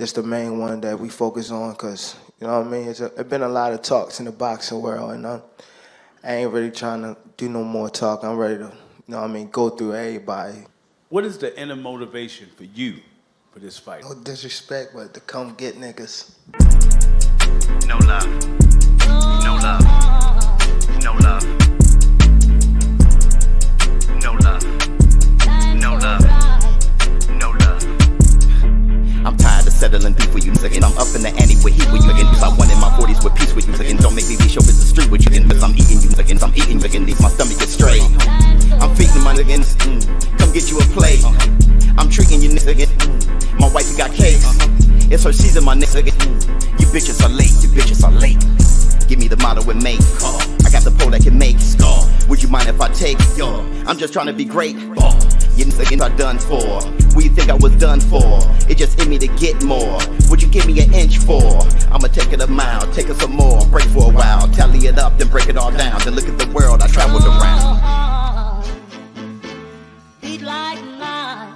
This the main one that we focus on because, you know what I mean? It's been a lot of talks in the boxing world, and I ain't really trying to do no more talk. I'm ready to, you know what I mean, go through everybody. What is the inner motivation for you for this fight? No disrespect, but to come get niggas. No love. No love. No love. No love. No love. No love. I'm tired of settling beef with you, again. I'm up in the ante with heat with you again. I won in my 40s with peace with you again. Don't make me be ShowBizz the street with you again. Cause I'm eating you again. I'm eating you again. Leave my stomach get straight. I'm feeding my again. Come get you a plate. I'm treating you niggas again. My wife got cakes. It's her season, my niggas again. You bitches are late. You bitches are late. Give me the motto and make. I got the pole that can make. Would you mind if I take? Yo, I'm just trying to be great. You niggas are done for. Who you think I was done for? It just in me to get more. Would you give me an inch for? I'ma take it a mile, take it some more, break for a while, tally it up, then break it all down. Then look at the world I traveled around. Beat like mine.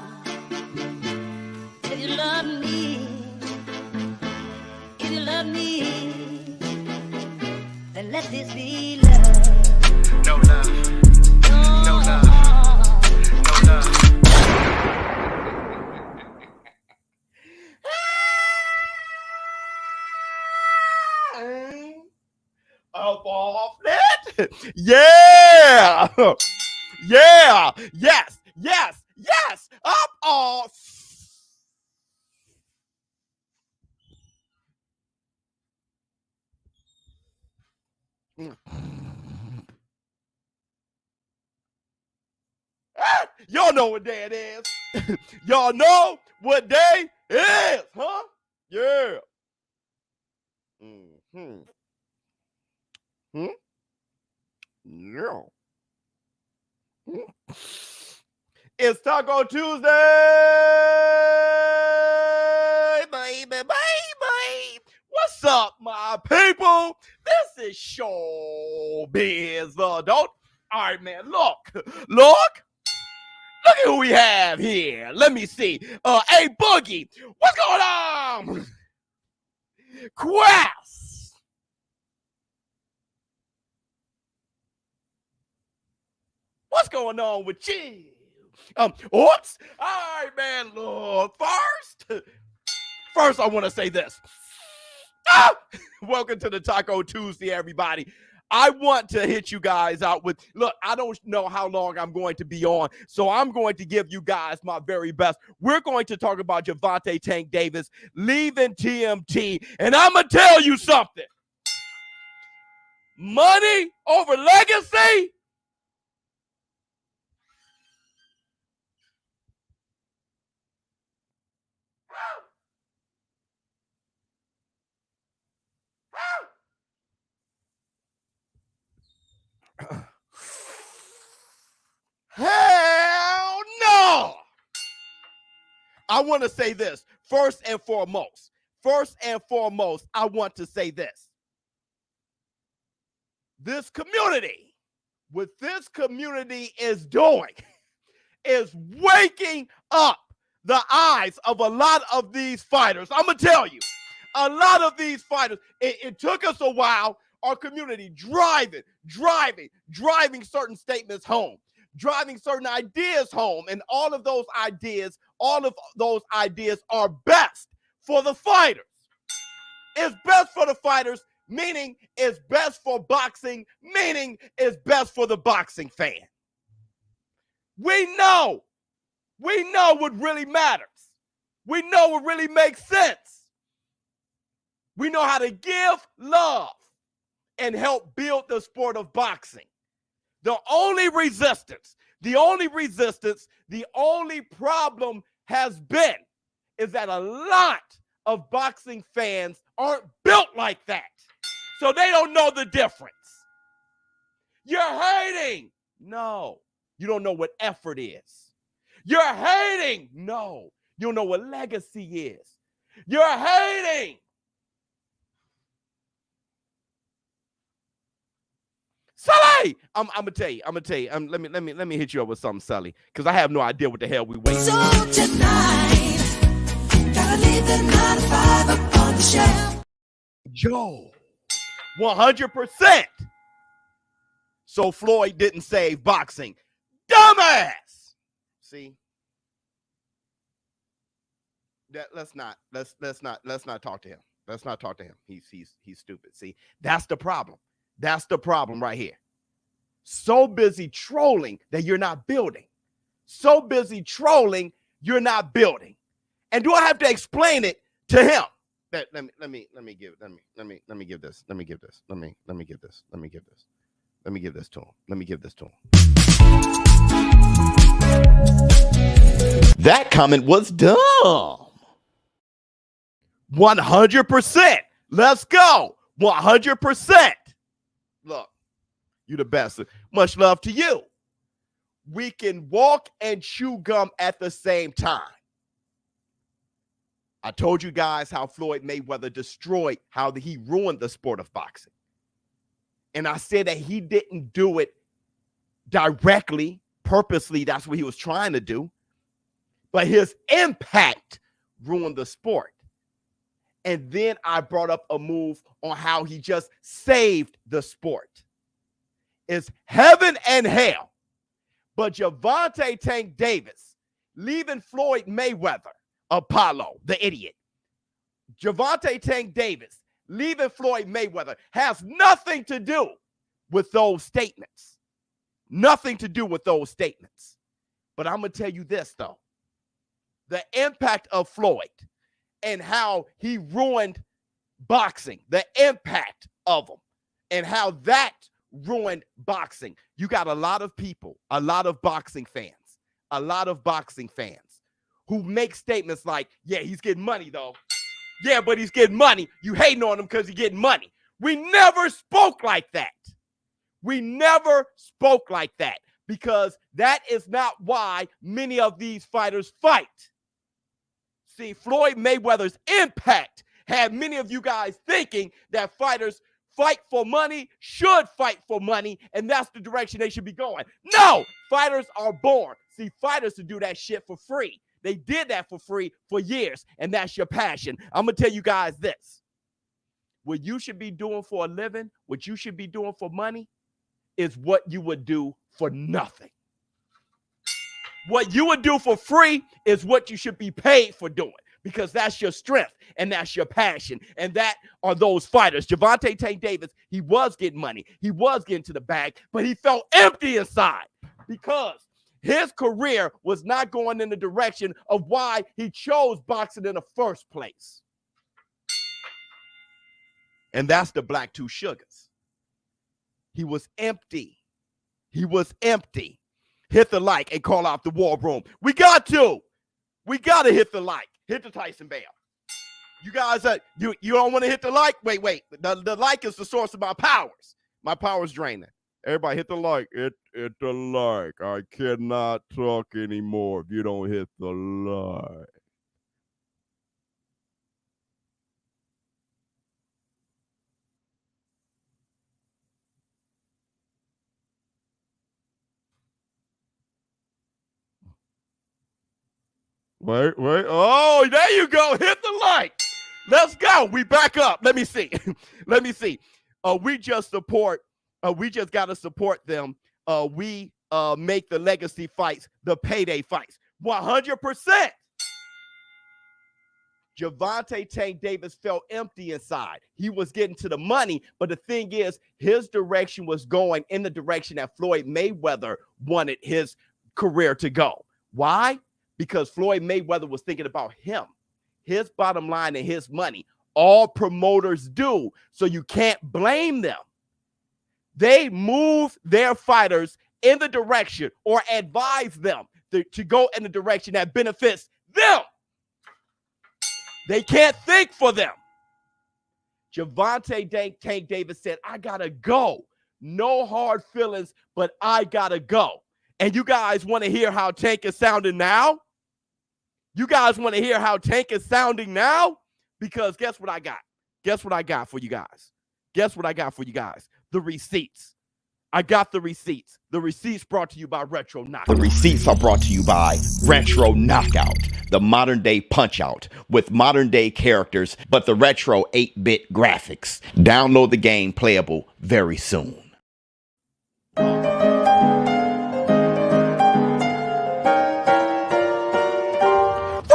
If you love me, if you love me, then let this be love. No love. No love. No love. Up off that. Yeah. Yeah. Yes. Yes. Yes. Up off. Y'all know what day it is. Y'all know what day it is, huh? Yeah. Yeah. It's Taco Tuesday, baby, baby. What's up, my people? This is ShowBizz The Adult. All right, man, look at who we have here. Let me see. Hey, Boogie, what's going on? Quest. What's going on with you? Oops. All right, man, look, first I want to say this. Welcome to the Taco Tuesday, everybody. I want to hit you guys out with, look, I don't know how long I'm going to be on, so I'm going to give you guys my very best. We're going to talk about Gervonta Tank Davis leaving TMT, and I'm going to tell you something. Money over legacy? Hell no! I want to say this. First and foremost, I want to say this. This community, what this community is doing, is waking up the eyes of a lot of these fighters. I'm going to tell you, a lot of these fighters, it took us a while, our community driving certain statements home, driving certain ideas home, and all of those ideas are best for the fighters. It's best for the fighters, meaning it's best for boxing, meaning it's best for the boxing fan. We know what really matters. We know what really makes sense. We know how to give love and help build the sport of boxing. The only problem has been is that a lot of boxing fans aren't built like that. So they don't know the difference. You're hating. No, you don't know what effort is. You're hating. No, you don't know what legacy is. You're hating. Sully, I'm gonna tell you. Let me hit you up with something, Sully, because I have no idea what the hell we waiting. So tonight, gotta leave the 9 to 5. Yo, 100%. So Floyd didn't save boxing. Dumbass. See? Let's not talk to him. Let's not talk to him. He's stupid. See, that's the problem. That's the problem right here. So busy trolling that you're not building. So busy trolling, you're not building. And do I have to explain it to him? Let me give this to him. That comment was dumb. 100%. Let's go. 100%. Look, you the best. Much love to you. We can walk and chew gum at the same time. I told you guys how Floyd Mayweather destroyed, how he ruined the sport of boxing. And I said that he didn't do it directly, purposely. That's what he was trying to do. But his impact ruined the sport. And then I brought up a move on how he just saved the sport. It's heaven and hell. But Gervonta Tank Davis leaving Floyd Mayweather, Apollo, the idiot. Gervonta Tank Davis leaving Floyd Mayweather has nothing to do with those statements. Nothing to do with those statements. But I'm going to tell you this, though. The impact of Floyd and how he ruined boxing, the impact of him, and how that ruined boxing. You got a lot of people, a lot of boxing fans who make statements like, yeah, he's getting money, though. Yeah, but he's getting money. You hating on him because he's getting money. We never spoke like that. We never spoke like that because that is not why many of these fighters fight. See, Floyd Mayweather's impact had many of you guys thinking that fighters fight for money, should fight for money, and that's the direction they should be going. No, fighters are born. See, fighters to do that shit for free. They did that for free for years, and that's your passion. I'm going to tell you guys this. What you should be doing for a living, what you should be doing for money, is what you would do for nothing. What you would do for free is what you should be paid for doing because that's your strength and that's your passion. And that are those fighters. Gervonta Tank Davis, he was getting money. He was getting to the bag, but he felt empty inside because his career was not going in the direction of why he chose boxing in the first place. And that's the Black Two Sugars. He was empty. He was empty. Hit the like and call out the war room. We got to hit the like. Hit the Tyson bell. You guys, you don't want to hit the like? Wait. The like is the source of my powers. My power's draining. Everybody hit the like. Hit the like. I cannot talk anymore if you don't hit the like. Wait. Oh, there you go. Hit the like. Let's go. We back up. Let me see. We just got to support them. We make the legacy fights the payday fights. 100%. Gervonta Tank Davis felt empty inside. He was getting to the money, but the thing is, his direction was going in the direction that Floyd Mayweather wanted his career to go. Why? Because Floyd Mayweather was thinking about him, his bottom line and his money. All promoters do, so you can't blame them. They move their fighters in the direction or advise them to go in the direction that benefits them. They can't think for them. Gervonta Tank Davis said, I got to go. No hard feelings, but I got to go. And you guys want to hear how Tank is sounding now? You guys want to hear how Tank is sounding now? Because guess what I got? Guess what I got for you guys? The receipts. I got the receipts. The receipts brought to you by Retro Knockout. The receipts are brought to you by Retro Knockout, the modern day punch out with modern day characters, but the retro 8-bit graphics. Download the game, playable very soon.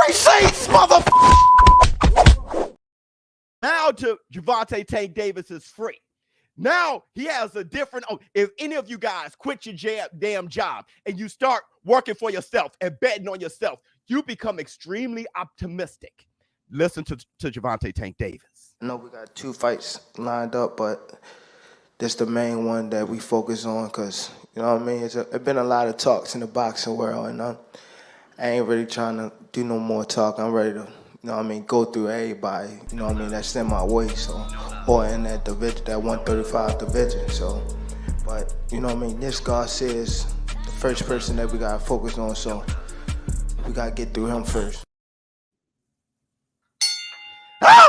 Receipts, motherfucker! Now to Gervonta Tank Davis is free. Now he has a different. If any of you guys quit your damn job and you start working for yourself and betting on yourself, you become extremely optimistic. Listen to Gervonta Tank Davis. I know we got 2 fights lined up, but this the main one that we focus on because, you know what I mean? It's been a lot of talks in the boxing world, and I ain't really trying to do no more talk. I'm ready to, you know what I mean, go through everybody, you know what I mean, that's in my way, so, or in that division, that 135 division, so, but, you know what I mean, this Garcia is the first person that we got to focus on, so we got to get through him first. Ah!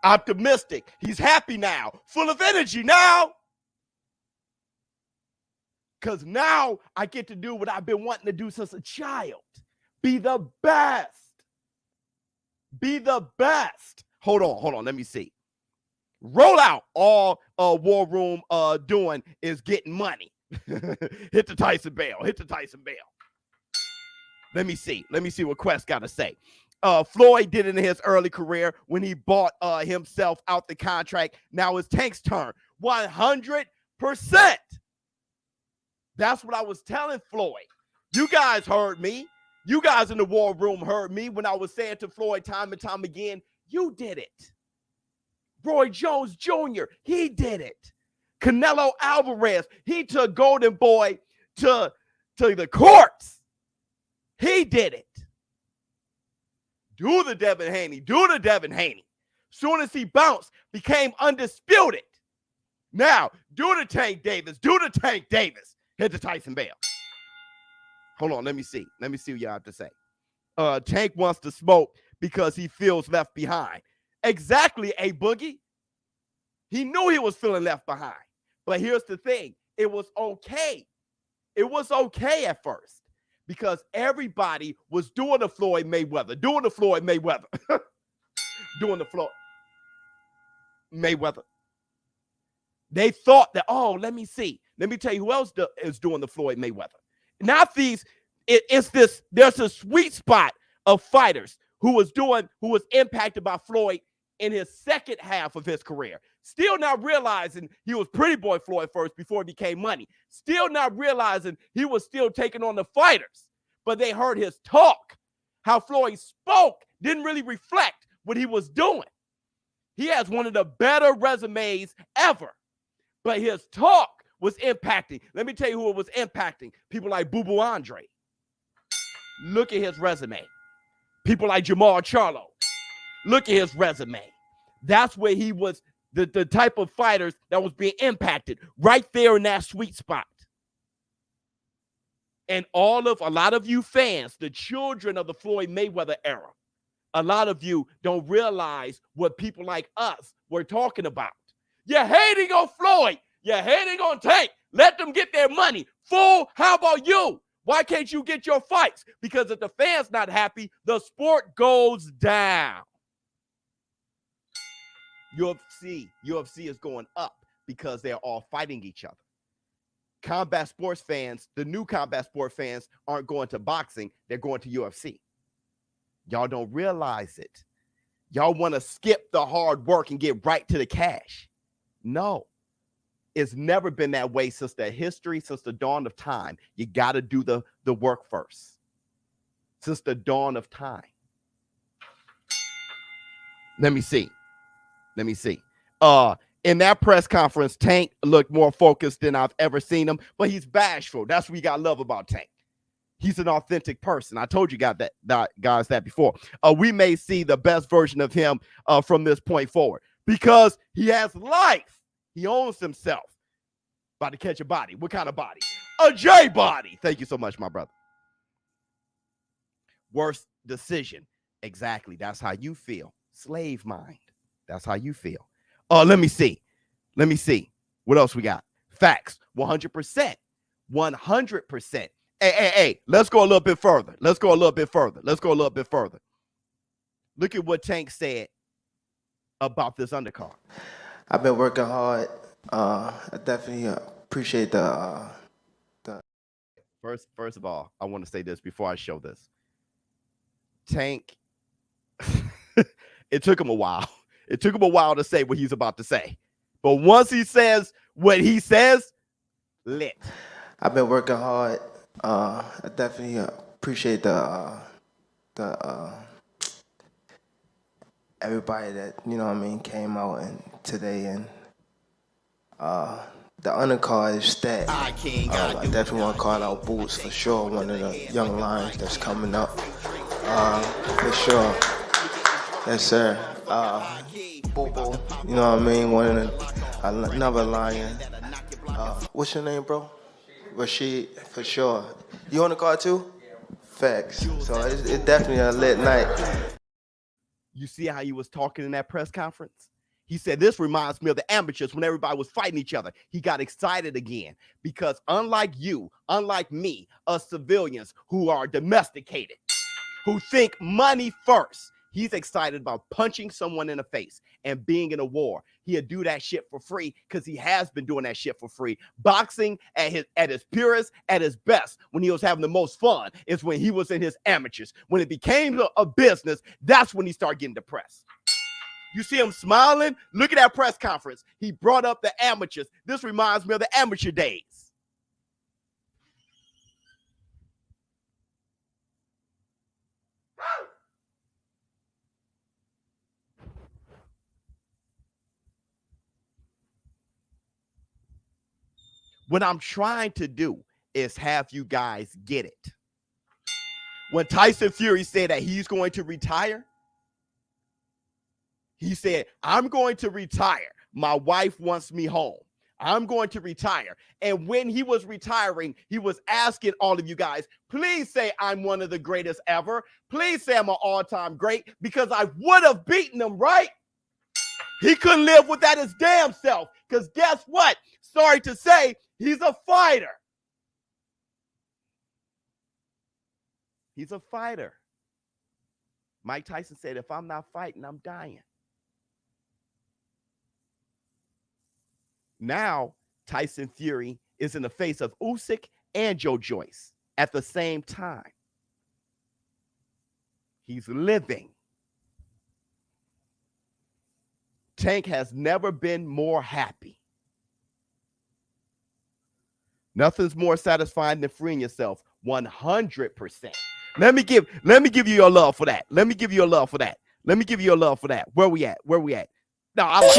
Optimistic. He's happy now, full of energy now. Because now I get to do what I've been wanting to do since a child. Be the best. Be the best. Hold on. Let me see. Roll out. All War Room doing is getting money. Hit the Tyson bell. Let me see what Quest got to say. Floyd did it in his early career when he bought himself out the contract. Now it's Tank's turn. 100%. That's what I was telling Floyd. You guys heard me. You guys in the War Room heard me when I was saying to Floyd time and time again, you did it. Roy Jones Jr., he did it. Canelo Alvarez, he took Golden Boy to the courts. He did it. Do the Devin Haney. Soon as he bounced, became undisputed. Now, do the Tank Davis. Hit the Tyson bell. Hold on, let me see what y'all have to say. Tank wants to smoke because he feels left behind. Exactly, A Boogie. He knew he was feeling left behind. But here's the thing. It was okay. It was okay at first because everybody was doing the Floyd Mayweather. They thought that, let me see. Let me tell you who else is doing the Floyd Mayweather. Not these, there's a sweet spot of fighters who was impacted by Floyd in his second half of his career. Still not realizing he was Pretty Boy Floyd first before it became money. Still not realizing he was still taking on the fighters. But they heard his talk. How Floyd spoke didn't really reflect what he was doing. He has one of the better resumes ever. But his talk was impacting. Let me tell you who it was impacting. People like Boo Andre. Look at his resume. People like Jamal Charlo. Look at his resume. That's where he was the type of fighters that was being impacted right there in that sweet spot. And a lot of you fans, the children of the Floyd Mayweather era, a lot of you don't realize what people like us were talking about. You're hating on Floyd. You're hating on Tank. Let them get their money. Fool, how about you? Why can't you get your fights? Because if the fans not happy, the sport goes down. UFC is going up because they're all fighting each other. Combat sports fans, the new combat sport fans aren't going to boxing. They're going to UFC. Y'all don't realize it. Y'all want to skip the hard work and get right to the cash. No. It's never been that way since the dawn of time. You got to do the work first. Since the dawn of time. Let me see. In that press conference, Tank looked more focused than I've ever seen him, but he's bashful. That's what you got to love about Tank. He's an authentic person. I told you guys that before. We may see the best version of him from this point forward because he has life. He owns himself. About to catch a body. What kind of body? A J body. Thank you so much, my brother. Worst decision. Exactly. That's how you feel. Slave mind. That's how you feel. Let me see. What else we got? Facts. 100%. 100%. Hey, let's go a little bit further. Let's go a little bit further. Look at what Tank said about this undercard. I've been working hard. I definitely appreciate the First of all, I want to say this before I show this. Tank, it took him a while. It took him a while to say what he's about to say. But once he says what he says, lit. I've been working hard. I definitely appreciate the everybody that, you know what I mean, came out and today, and the undercard is stacked. I definitely want to call out Boots for sure, one of the young lions that's coming up. For sure. Yes, sir. Boo Boo, you know what I mean, one of the, another lion. What's your name, bro? Rashid, for sure. You on the card too? Facts. So it's definitely a lit night. You see how he was talking in that press conference? He said, this reminds me of the amateurs when everybody was fighting each other. He got excited again because unlike you, unlike me, us civilians who are domesticated, who think money first, he's excited about punching someone in the face and being in a war. He'll do that shit for free because he has been doing that shit for free. Boxing at his purest, at his best, when he was having the most fun, is when he was in his amateurs. When it became a business, that's when he started getting depressed. You see him smiling? Look at that press conference. He brought up the amateurs. This reminds me of the amateur days. What I'm trying to do is have you guys get it. When Tyson Fury said that he's going to retire, he said, I'm going to retire. My wife wants me home. I'm going to retire. And when he was retiring, he was asking all of you guys, please say I'm one of the greatest ever. Please say I'm an all-time great, because I would have beaten him, right? He couldn't live without his damn self, because guess what? Sorry to say, he's a fighter. He's a fighter. Mike Tyson said, if I'm not fighting, I'm dying. Now, Tyson Fury is in the face of Usyk and Joe Joyce at the same time. He's living. Tank has never been more happy. Nothing's more satisfying than freeing yourself. 100%. Let me give you your love for that. Let me give you your love for that. Let me give you your love for that. Where we at? Where we at? No, I like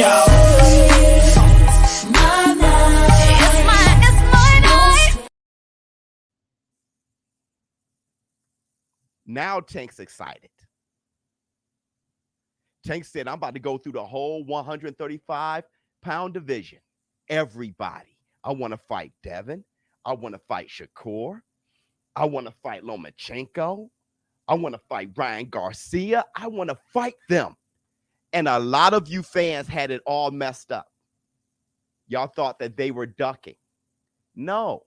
It's my night. Now Tank's excited. Tank said, I'm about to go through the whole 135-pound division. Everybody. I want to fight Devin. I want to fight Shakur. I want to fight Lomachenko. I want to fight Ryan Garcia. I want to fight them. And a lot of you fans had it all messed up. Y'all thought that they were ducking. No.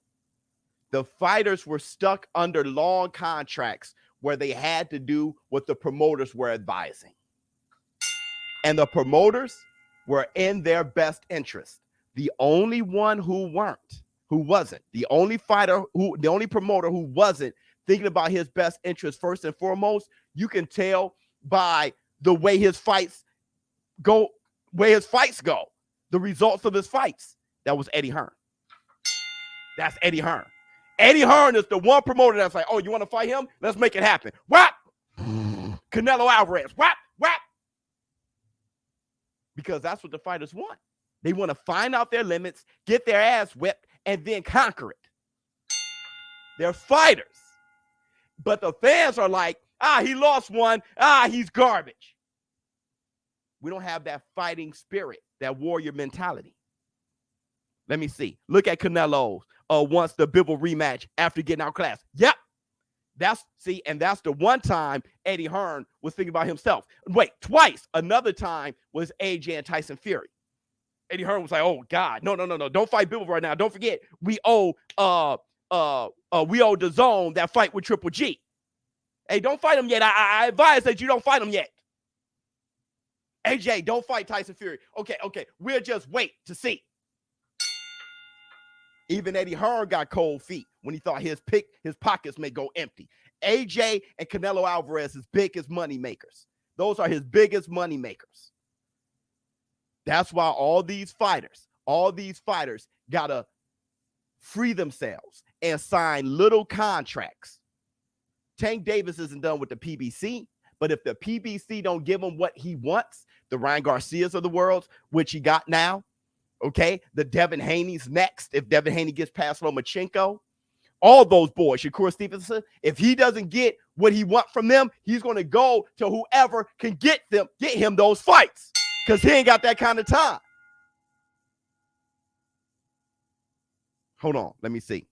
The fighters were stuck under long contracts where they had to do what the promoters were advising. And the promoters were in their best interest. The only one who wasn't, the only promoter who wasn't thinking about his best interest first and foremost, you can tell by the way his fights go, the results of his fights. That was Eddie Hearn. That's Eddie Hearn. Eddie Hearn is the one promoter that's like, oh, you want to fight him? Let's make it happen. Whap! Canelo Alvarez. Whap! Whap! Because that's what the fighters want. They want to find out their limits, get their ass whipped, and then conquer it. They're fighters. But the fans are like, he lost one. He's garbage. We don't have that fighting spirit, that warrior mentality. Let me see. Look at Canelo once the Bivol rematch after getting outclassed. Yep. That's the one time Eddie Hearn was thinking about himself. Wait, twice. Another time was AJ and Tyson Fury. Eddie Hearn was like, "Oh God, no, don't fight Bill right now. Don't forget, we owe the Zone that fight with Triple G. Hey, don't fight him yet. I advise that you don't fight him yet. AJ, don't fight Tyson Fury. Okay, we'll just wait to see." Even Eddie Hearn got cold feet when he thought his pockets may go empty. AJ and Canelo Alvarez, his biggest money makers. Those are his biggest money makers. That's why all these fighters gotta free themselves and sign little contracts. Tank Davis isn't done with the PBC, but if the PBC don't give him what he wants, the Ryan Garcias of the world, which he got now, okay, the Devin Haney's next. If Devin Haney gets past Lomachenko, all those boys, Shakur Stevenson, if he doesn't get what he wants from them, he's going to go to whoever can get him those fights, because he ain't got that kind of time. Hold on, let me see.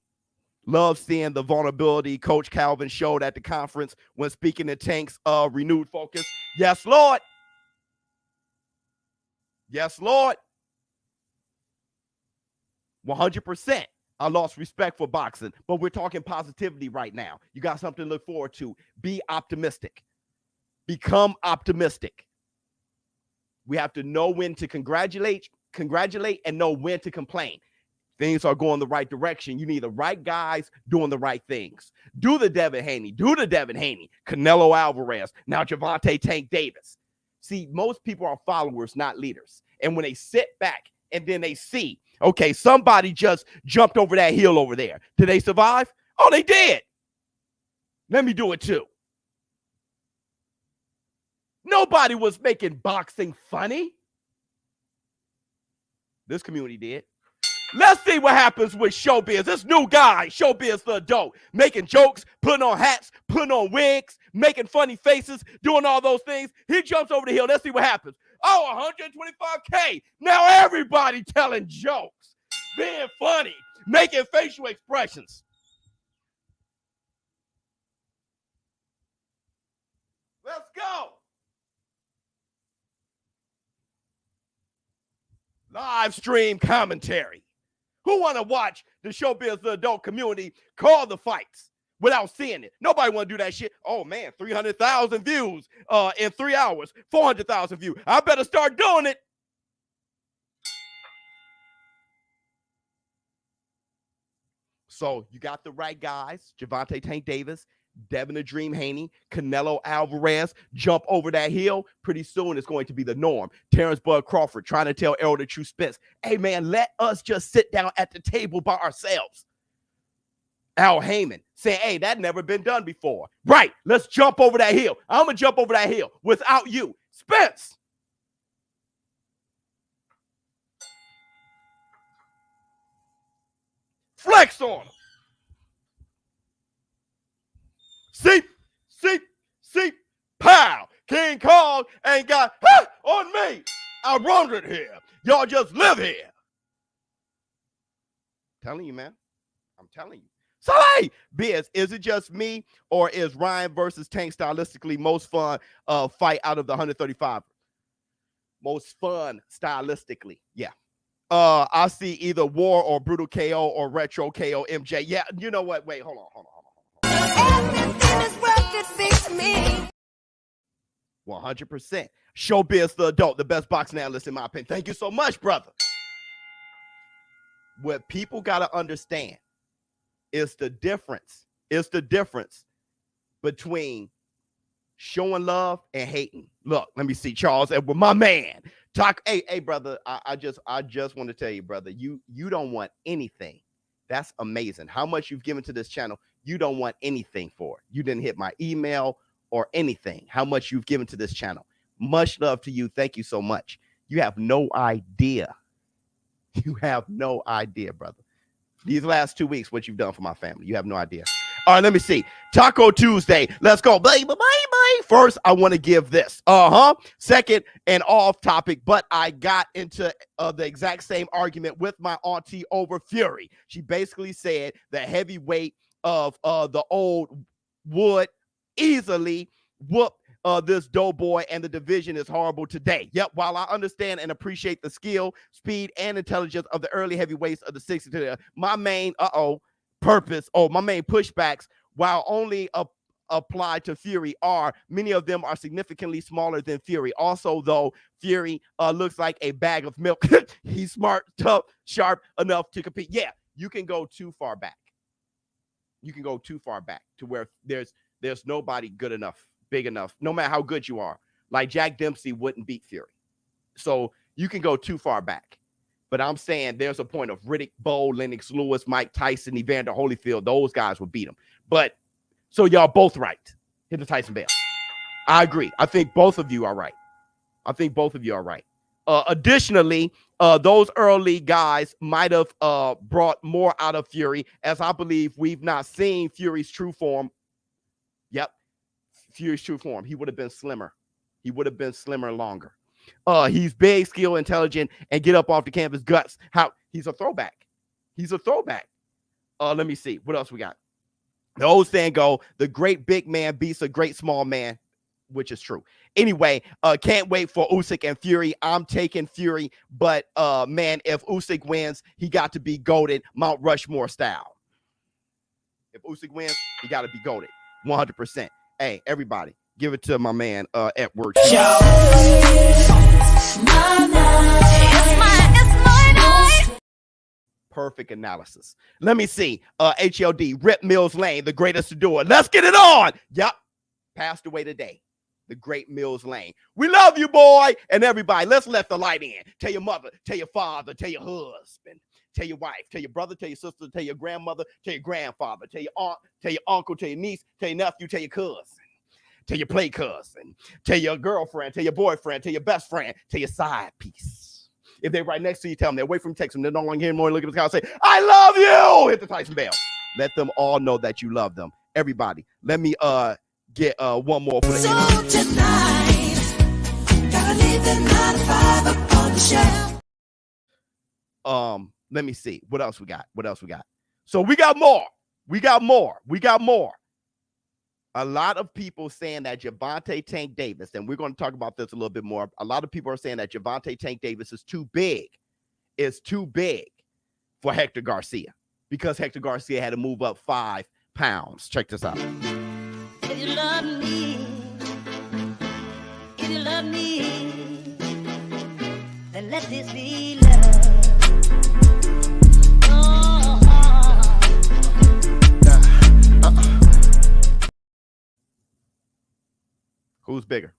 Love seeing the vulnerability Coach Calvin showed at the conference when speaking to Tank's renewed focus. Yes, Lord. Yes, Lord. 100%. I lost respect for boxing, but we're talking positivity right now. You got something to look forward to. Be optimistic. Become optimistic. We have to know when to congratulate, and know when to complain. Things are going the right direction. You need the right guys doing the right things. Do the Devin Haney. Canelo Alvarez. Now Gervonta Tank Davis. See, most people are followers, not leaders. And when they sit back and then they see, okay, somebody just jumped over that hill over there. Did they survive? Oh, they did. Let me do it too. Nobody was making boxing funny. This community did. Let's see what happens with ShowBizz. This new guy, ShowBizz The Adult, making jokes, putting on hats, putting on wigs, making funny faces, doing all those things. He jumps over the hill. Let's see what happens. Oh, 125K. Now everybody telling jokes, being funny, making facial expressions. Let's go. Live stream commentary. Who want to watch the ShowBizz The Adult community call the fights without seeing it? Nobody want to do that shit. Oh, man, 300,000 views in 3 hours, 400,000 views. I better start doing it. So you got the right guys, Gervonta Tank Davis, Devin the Dream Haney, Canelo Alvarez, jump over that hill. Pretty soon it's going to be the norm. Terrence Bud Crawford trying to tell Errol the True Spence, hey, man, let us just sit down at the table by ourselves. Al Heyman saying, hey, that never been done before. Right, let's jump over that hill. I'm going to jump over that hill without you. Spence. Flex on him. Seep, pow. King Kong ain't got on me. I run it here. Y'all just live here. Telling you, man. I'm telling you. So, hey, Biz, is it just me, or is Ryan versus Tank stylistically most fun fight out of the 135? Most fun stylistically, yeah. I see either War or Brutal KO or Retro KO MJ. Yeah, you know what? Wait, hold on. Everything is working for me. 100%. ShowBizz The Adult, the best boxing analyst in my opinion. Thank you so much, brother. What people got to understand is the difference. It's the difference between showing love and hating. Look, let me see, Charles Edward, my man. Talk, hey, brother. I just want to tell you, brother, you don't want anything. That's amazing. How much you've given to this channel, you don't want anything for it. You didn't hit my email or anything. How much you've given to this channel. Much love to you. Thank you so much. You have no idea. You have no idea, brother. These last 2 weeks, what you've done for my family. You have no idea. All right, let me see. Taco Tuesday. Let's go. Bye. First, I want to give this. Second, and off topic, but I got into the exact same argument with my auntie over Fury. She basically said the heavyweight of the old would easily whoop this doughboy, and the division is horrible today. Yep, while I understand and appreciate the skill, speed, and intelligence of the early heavyweights of the 60s today, my main my main pushbacks, while only applied to Fury, many of them are significantly smaller than Fury. Also, though, Fury looks like a bag of milk. He's smart, tough, sharp enough to compete. Yeah, you can go too far back. You can go too far back to where there's nobody good enough, big enough, no matter how good you are. Like Jack Dempsey wouldn't beat Fury. So you can go too far back. But I'm saying there's a point of Riddick Bowe, Lennox Lewis, Mike Tyson, Evander Holyfield. Those guys would beat him. But so y'all both right. Hit the Tyson bell. I agree. I think both of you are right. Additionally, those early guys might have brought more out of Fury, as I believe we've not seen Fury's true form. Yep, Fury's true form. He would have been slimmer. He would have been slimmer longer. He's big, skilled, intelligent, and get up off the canvas guts. He's a throwback. Let me see. What else we got? The old saying go, the great big man beats a great small man, which is true. Anyway, can't wait for Usyk and Fury. I'm taking Fury, but man, if Usyk wins, he got to be goated Mount Rushmore style. If Usyk wins, he got to be goated 100%. Hey, everybody, give it to my man at work. Perfect analysis. Let me see. HLD, Rip Mills Lane, the greatest to do it. Let's get it on. Yep. Passed away today. The great Mills Lane. We love you, boy. And everybody, let's let the light in. Tell your mother, tell your father, tell your husband, tell your wife, tell your brother, tell your sister, tell your grandmother, tell your grandfather, tell your aunt, tell your uncle, tell your niece, tell your nephew, tell your cousin, tell your play cousin, tell your girlfriend, tell your boyfriend, tell your best friend, tell your side piece. If they're right next to you, tell them they're away from you, text them. They don't want to hear more. Look at the sky and say, I love you. Hit the Tyson bell. Let them all know that you love them. Everybody, let me get one more for the end. Tonight, gotta leave the 9 to 5 up on the shelf. Let me see. What else we got? So we got more. A lot of people saying that Gervonta Tank Davis, and we're going to talk about this a little bit more. A lot of people are saying that Gervonta Tank Davis is too big. It's too big for Hector Garcia because Hector Garcia had to move up 5 pounds. Check this out. If you love me, then let this be love. Who's bigger?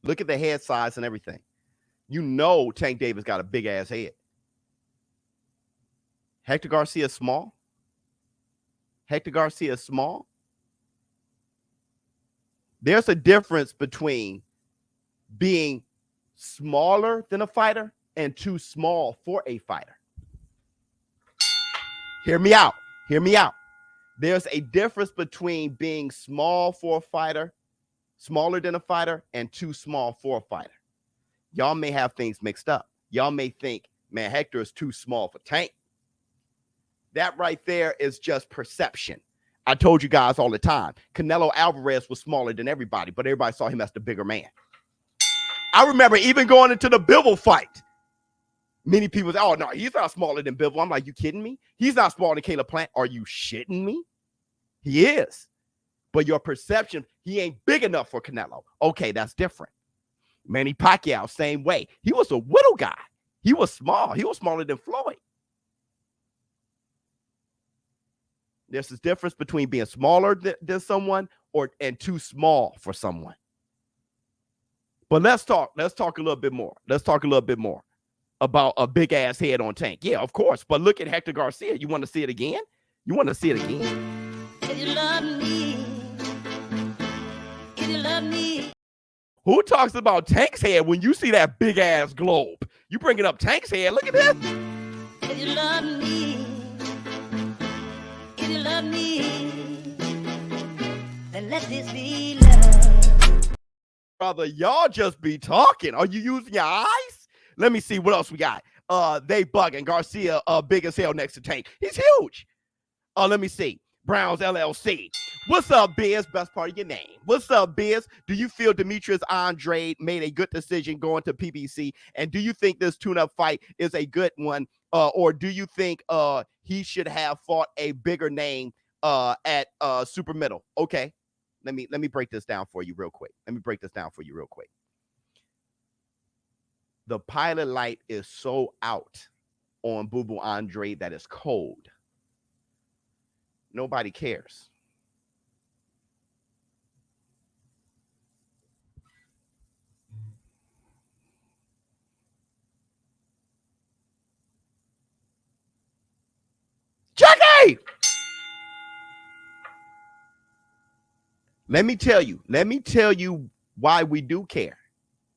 Look at the head size and everything. You know Tank Davis got a big ass head. Hector Garcia is small. There's a difference between being smaller than a fighter and too small for a fighter. Hear me out. There's a difference between being small for a fighter, smaller than a fighter, and too small for a fighter. Y'all may have things mixed up. Y'all may think, man, Hector is too small for Tank. That right there is just perception. I told you guys all the time, Canelo Alvarez was smaller than everybody, but everybody saw him as the bigger man. I remember even going into the Bivol fight. Many people say, oh, no, he's not smaller than Bivol. I'm like, you kidding me? He's not smaller than Caleb Plant. Are you shitting me? He is. But your perception, he ain't big enough for Canelo. Okay, that's different. Manny Pacquiao, same way. He was a little guy. He was small. He was smaller than Floyd. There's this difference between being smaller than someone and too small for someone. But let's talk a little bit more. About a big ass head on Tank. Yeah, of course. But look at Hector Garcia. You want to see it again? If you love me. Who talks about Tank's head when you see that big ass globe? You bringing up Tank's head. Look at this. If you love me, then let this be love. Brother, y'all just be talking. Are you using your eyes? Let me see what else we got. They bugging. Garcia, big as hell next to Tank. He's huge. Let me see. Browns LLC. What's up, Biz? Best part of your name. What's up, Biz? Do you feel Demetrius Andrade made a good decision going to PBC? And do you think this tune-up fight is a good one? Or do you think he should have fought a bigger name at super middle? Okay, let me break this down for you real quick. The pilot light is so out on Boo Boo Andrade that it's cold. Nobody cares. Jackie! Let me tell you why we do care.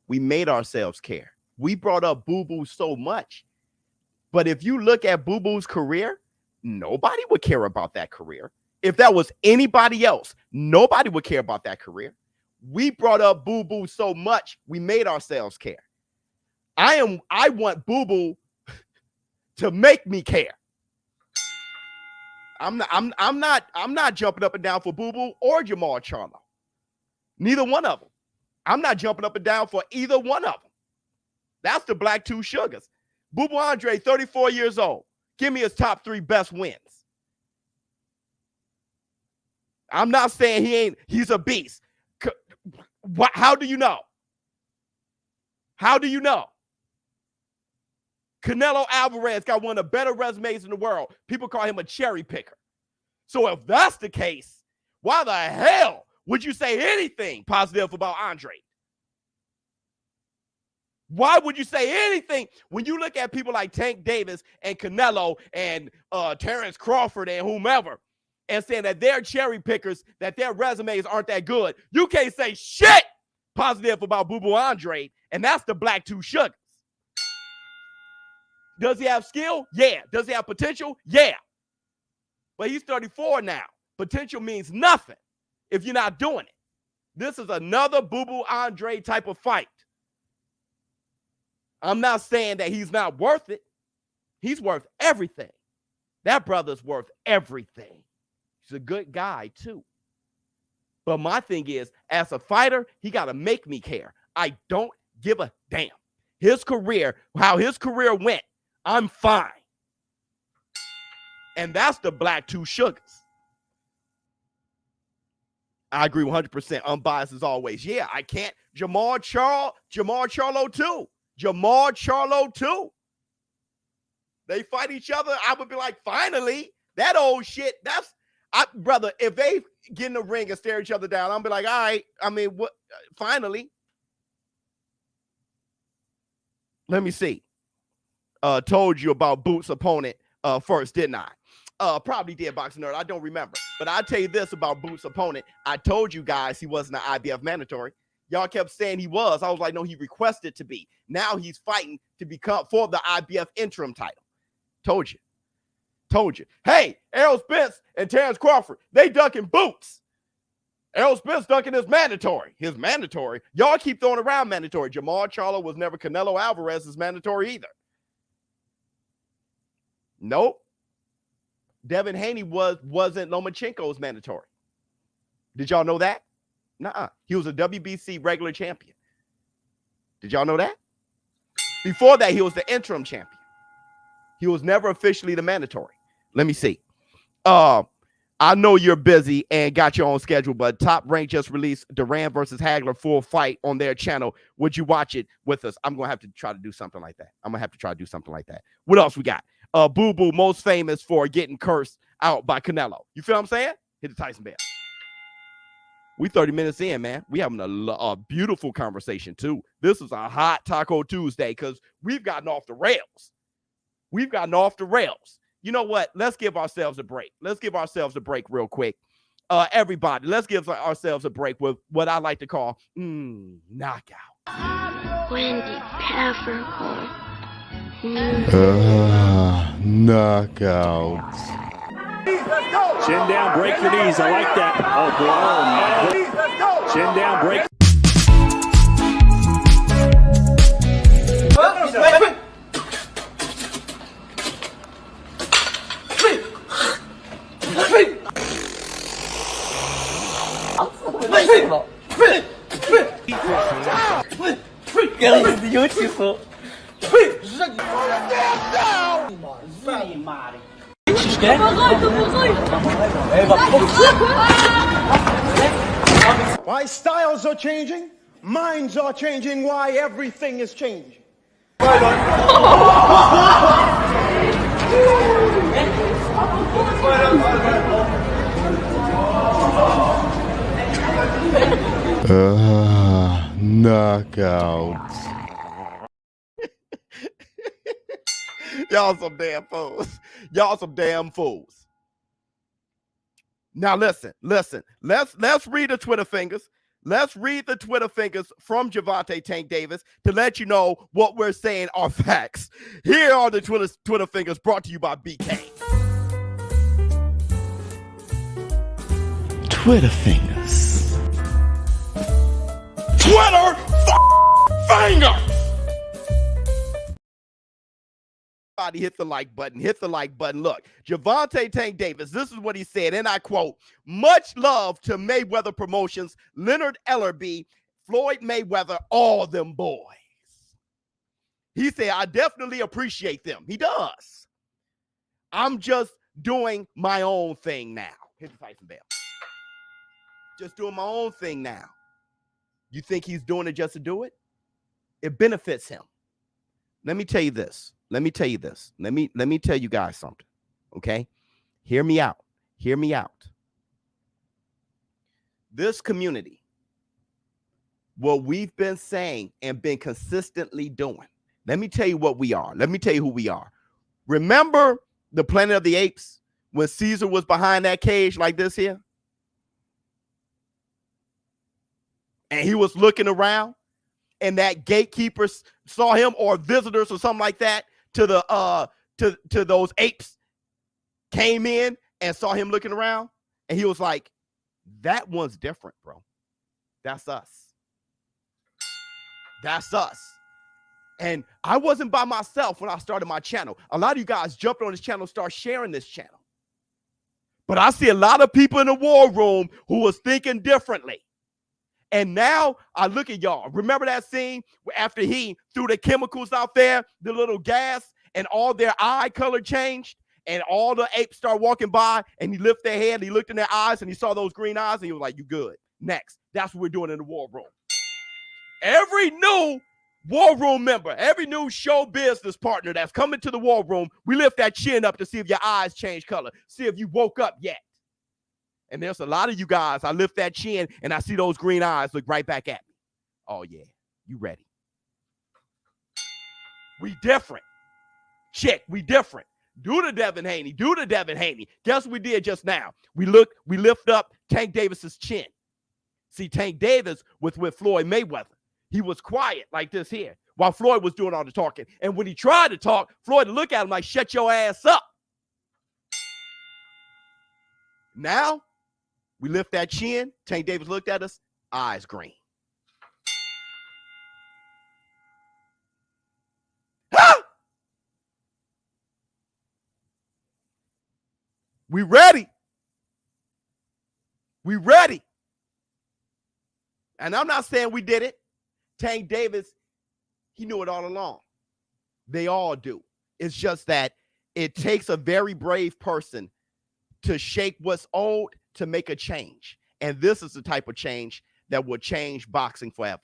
We made ourselves care. We brought up Boo Boo so much. But if you look at Boo Boo's career, nobody would care about that career. If that was anybody else, nobody would care about that career. We brought up Boo Boo so much, we made ourselves care. I want Boo Boo to make me care. I'm not jumping up and down for Boo Boo or Jamal Charlo. Neither one of them. I'm not jumping up and down for either one of them. That's the Black Two Sugars. Boo Boo Andrade, 34 years old. Give me his top 3 best wins. I'm not saying he's a beast. How do you know? How do you know? Canelo Alvarez got one of the better resumes in the world. People call him a cherry picker. So if that's the case, why the hell would you say anything positive about Andrade? Why would you say anything when you look at people like Tank Davis and Canelo and Terrence Crawford and whomever and saying that they're cherry pickers, that their resumes aren't that good? You can't say shit positive about Boo Boo Andrade, and that's the Black Two Sugars. Does he have skill? Yeah. Does he have potential? Yeah. But he's 34 now. Potential means nothing if you're not doing it. This is another Boo Boo Andrade type of fight. I'm not saying that he's not worth it. He's worth everything. That brother's worth everything. He's a good guy, too. But my thing is, as a fighter, he got to make me care. I don't give a damn. His career, how his career went, I'm fine. And that's the Black Two Sugars. I agree 100%. Unbiased as always. Yeah, I can't. Jamal Charlo too. Jamal Charlo too. They fight each other. I would be like, finally, that old shit. Brother, if they get in the ring and stare each other down, I'll be like, all right. I mean, what? Finally. Let me see. Told you about Boots' opponent first, didn't I? Probably did, Boxing Nerd. I don't remember. But I'll tell you this about Boots' opponent. I told you guys he wasn't an IBF mandatory. Y'all kept saying he was. I was like, no, he requested to be. Now he's fighting to become for the IBF interim title. Told you. Hey, Errol Spence and Terrence Crawford, they dunking Boots. Errol Spence dunking is mandatory. His mandatory. Y'all keep throwing around mandatory. Jamal Charlo was never Canelo Alvarez's mandatory either. Nope. Devin Haney wasn't Lomachenko's mandatory. Did y'all know that? Nuh-uh. He was a WBC regular champion. Did y'all know that? Before that, he was the interim champion. He was never officially the mandatory. Let me see. I know you're busy and got your own schedule, but Top Rank just released Duran versus Hagler full fight on their channel. Would you watch it with us? I'm going to have to try to do something like that. What else we got? Boo Boo, most famous for getting cursed out by Canelo. You feel what I'm saying? Hit the Tyson bell. We 30 minutes in, man. We having a beautiful conversation, too. This is a hot Taco Tuesday because we've gotten off the rails. You know what? Let's give ourselves a break. Real quick. Everybody, let's give ourselves a break with what I like to call knockout. Wendy Peppercorn. Knockout. Chin down, break your knees. I like that. Oh, boy. Chin down, break. beautiful. Why styles are changing, minds are changing, why everything is changing. Knockout. Y'all some damn fools. Y'all some damn fools. Now listen. Let's read the Twitter fingers. Let's read the Twitter fingers from Gervonta Tank Davis to let you know what we're saying are facts. Here are the Twitter fingers brought to you by BK. Twitter fingers. Twitter fingers. Everybody hit the like button. Hit the like button. Look, Gervonta Tank Davis, this is what he said, and I quote, "Much love to Mayweather Promotions, Leonard Ellerby, Floyd Mayweather, all them boys." He said, "I definitely appreciate them." He does. "I'm just doing my own thing now." Hit the Tyson bell. Just doing my own thing now. You think he's doing it just to do it? It benefits him. Let me tell you this. Let me tell you you guys something. Okay? Hear me out. Hear me out. This community, what we've been saying and been consistently doing. Let me tell you what we are. Let me tell you who we are. Remember the Planet of the Apes when Caesar was behind that cage like this here? And he was looking around, and that gatekeeper saw him, or visitors or something like that to the to those apes came in and saw him looking around, and he was like, "That one's different, bro. That's us. That's us." And I wasn't by myself when I started my channel. A lot of you guys jumped on this channel, start sharing this channel. But I see a lot of people in the war room who was thinking differently. And now I look at y'all. Remember that scene after he threw the chemicals out there, the little gas, and all their eye color changed, and all the apes start walking by, and he lifted their head, he looked in their eyes, and he saw those green eyes, and he was like, "You good. Next." That's what we're doing in the war room. Every new war room member, every new show business partner that's coming to the war room, we lift that chin up to see if your eyes change color, see if you woke up yet. And there's a lot of you guys, I lift that chin and I see those green eyes look right back at me. Oh, yeah, you ready. We different. Check, we different. Do the Devin Haney. Do the Devin Haney. Guess what we did just now? We lift up Tank Davis's chin. See, Tank Davis was with Floyd Mayweather. He was quiet like this here while Floyd was doing all the talking. And when he tried to talk, Floyd would look at him like, "Shut your ass up." Now, we lift that chin. Tank Davis looked at us, eyes green. Ah! We ready. We ready. And I'm not saying we did it. Tank Davis, he knew it all along. They all do. It's just that it takes a very brave person to shake what's old to make a change. And this is the type of change that will change boxing forever.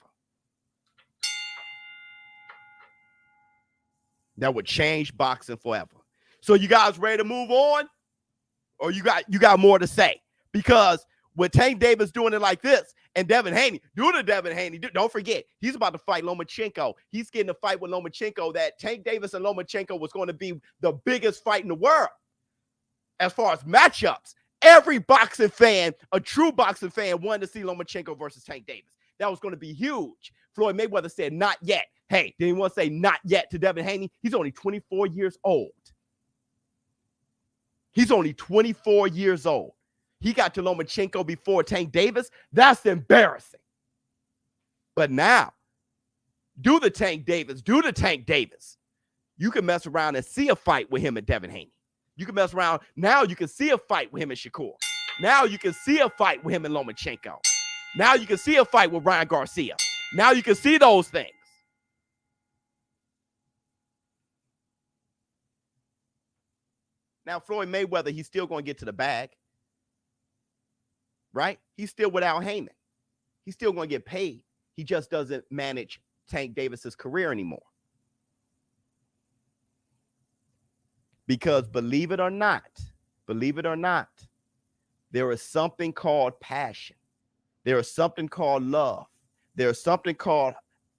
That would change boxing forever. So you guys ready to move on? Or you got more to say? Because with Tank Davis doing it like this, and Devin Haney, do the Devin Haney. Don't forget, he's about to fight Lomachenko. He's getting a fight with Lomachenko that Tank Davis and Lomachenko was going to be the biggest fight in the world. As far as matchups, every boxing fan, a true boxing fan, wanted to see Lomachenko versus Tank Davis. That was going to be huge. Floyd Mayweather said, "Not yet." Hey, did anyone say not yet to Devin Haney? He's only 24 years old. He's only 24 years old. He got to Lomachenko before Tank Davis. That's embarrassing. But now, do the Tank Davis. Do the Tank Davis. You can mess around and see a fight with him and Devin Haney. You can mess around. Now you can see a fight with him and Shakur. Now you can see a fight with him and Lomachenko. Now you can see a fight with Ryan Garcia. Now you can see those things. Now, Floyd Mayweather, he's still going to get to the bag, right? He's still without Heyman. He's still going to get paid. He just doesn't manage Tank Davis's career anymore. Because believe it or not, there is something called passion. There is something called love. There is something called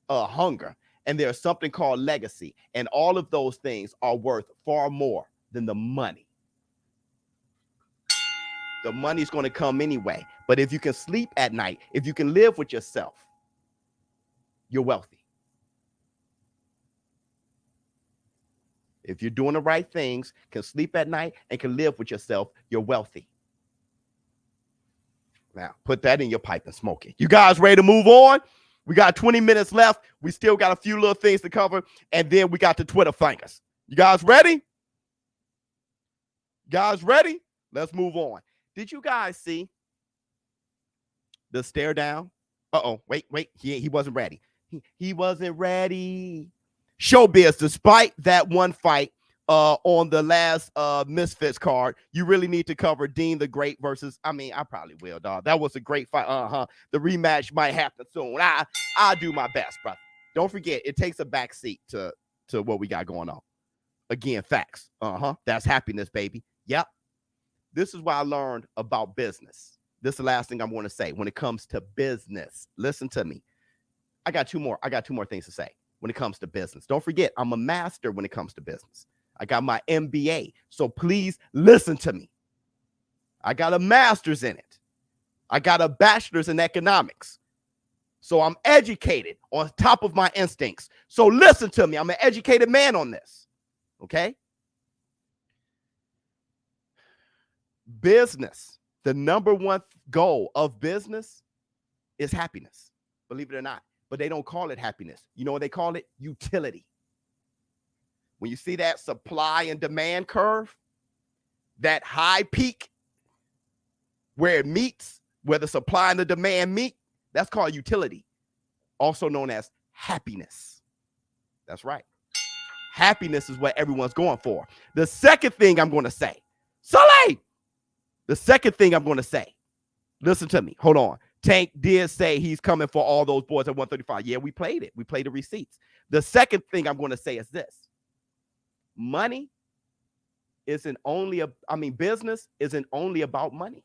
hunger. And there's something called legacy. And all of those things are worth far more than the money. The money's going to come anyway. But if you can sleep at night, if you can live with yourself, you're wealthy. If you're doing the right things, can sleep at night, and can live with yourself, you're wealthy. Now, put that in your pipe and smoke it. You guys ready to move on? We got 20 minutes left. We still got a few little things to cover, and then we got the Twitter fingers. You guys ready? You guys ready? Let's move on. Did you guys see the stare down? Wait. He wasn't ready. He wasn't ready. ShowBizz, despite that one fight on the last Misfits card, you really need to cover Dean the Great versus, I probably will, dog. That was a great fight. The rematch might happen soon. I'll do my best, brother. Don't forget, it takes a back seat to what we got going on. Again, facts. That's happiness, baby. Yep. This is what I learned about business. This is the last thing I'm going to say when it comes to business. Listen to me. I got two more things to say when it comes to business. Don't forget, I'm a master when it comes to business. I got my MBA, so please listen to me. I got a master's in it. I got a bachelor's in economics. So I'm educated on top of my instincts. So listen to me. I'm an educated man on this. Okay? Business, the number one goal of business is happiness. Believe it or not. But they don't call it happiness. You know what they call it? Utility. When you see that supply and demand curve, that high peak where it meets, where the supply and the demand meet, that's called utility, also known as happiness. That's right. Happiness is what everyone's going for. The second thing I'm going to say, listen to me. Hold on. Tank did say he's coming for all those boys at 135. Yeah, we played it. We played the receipts. The second thing I'm going to say is this. Money isn't only, business isn't only about money.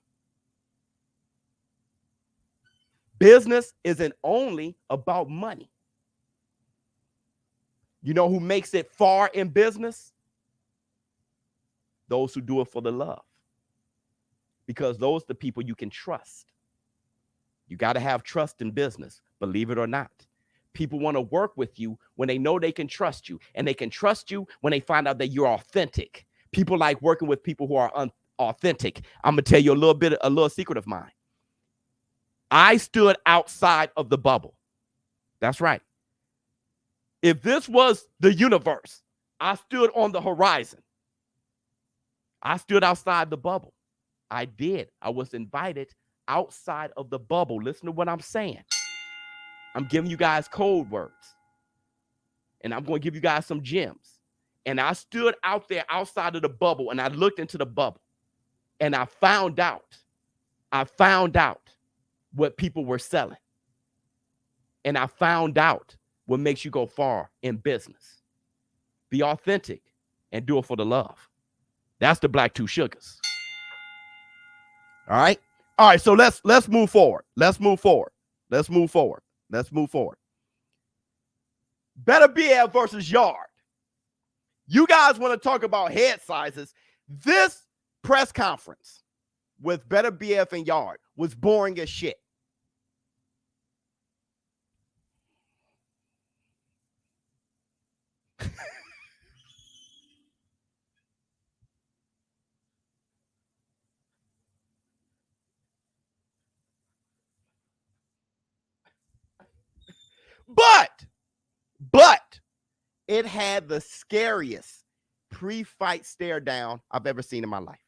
Business isn't only about money. You know who makes it far in business? Those who do it for the love. Because those are the people you can trust. You got to have trust in business, believe it or not. People want to work with you when they know they can trust you. And they can trust you when they find out that you're authentic. People like working with people who are authentic. I'm going to tell you a little secret of mine. I stood outside of the bubble. That's right. If this was the universe, I stood on the horizon. I stood outside the bubble. I did. I was invited outside of the bubble. Listen to what I'm saying. I'm giving you guys code words. And I'm going to give you guys some gems. And I stood out there outside of the bubble and I looked into the bubble. And I found out what people were selling. And I found out what makes you go far in business. Be authentic and do it for the love. That's the Black Two Sugars. All right. All right. So let's move forward. Let's move forward. Beterbiev versus Yarde. You guys want to talk about head sizes? This press conference with Beterbiev and Yarde was boring as shit. But it had the scariest pre-fight stare down I've ever seen in my life.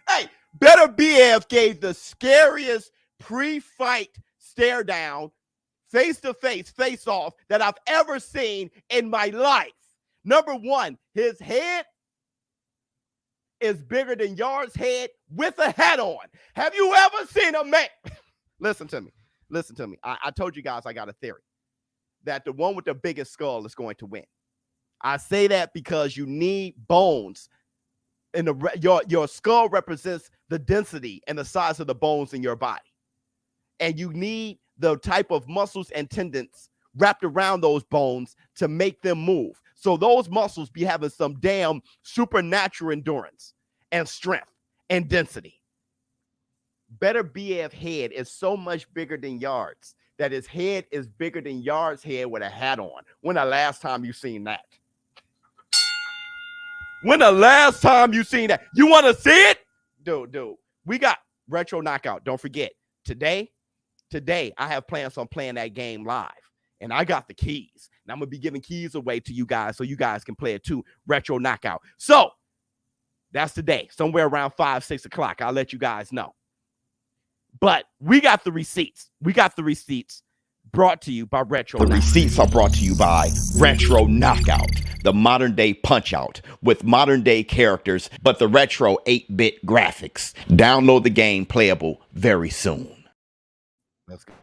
Hey, Beterbiev gave the scariest pre-fight stare down, face-to-face, face-off that I've ever seen in my life. Number one, his head is bigger than Yarde's head with a hat on. Have you ever seen a man? Listen to me. Listen to me. I told you guys I got a theory that the one with the biggest skull is going to win. I say that because you need bones. Your skull represents the density and the size of the bones in your body. And you need the type of muscles and tendons wrapped around those bones to make them move. So those muscles be having some damn supernatural endurance and strength and density. Beterbiev head is so much bigger than Yarde's that his head is bigger than Yarde's head with a hat on. When the last time you seen that? When the last time you seen that? You want to see it? Dude, we got Retro Knockout. Don't forget, today, I have plans on playing that game live. And I got the keys. And I'm going to be giving keys away to you guys so you guys can play it too. Retro Knockout. So, that's today. Somewhere around 5, 6 o'clock. I'll let you guys know. But we got the receipts. We got the receipts brought to you by Retro Knockout. The receipts are brought to you by Retro Knockout, the modern day punch out with modern day characters, but the retro 8-bit graphics. Download the game, playable very soon. Let's go.